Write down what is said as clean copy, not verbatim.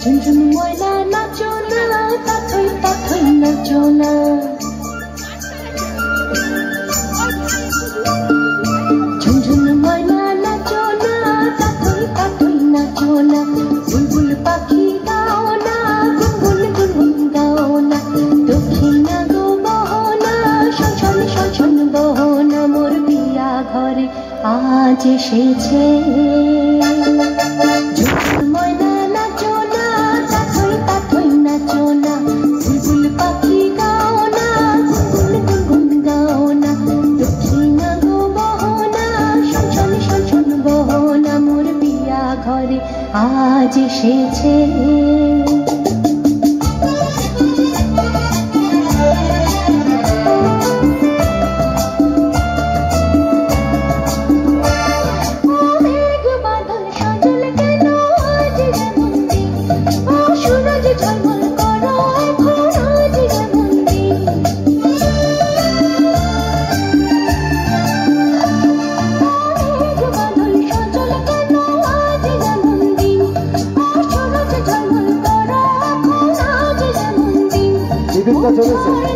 ঝুনঝুন ময়না নাচো না, তাথই তাথই নাচো না। ঝুনঝুন ময়না নাচো না, তাথই তাথই নাচো না। বুলবুল পাখি গাও না, গুনগুন গুনগুন গাও না। দক্ষিণা গো বহনা, শোষণ শোষণ বহনা। মোর পিয়া ঘরে আজ এসেছে। ঝুনঝুন ময়না নাচো না, তাথই তাথই নাচো না। বুলবুল পাখি গাও না, গুনগুন গুনগুন গাও না। দক্ষিণা গো বহনা, শোষণ শোষণ বহনা। মোর পিয়া ঘরে আজ এসেছে। চলেছে।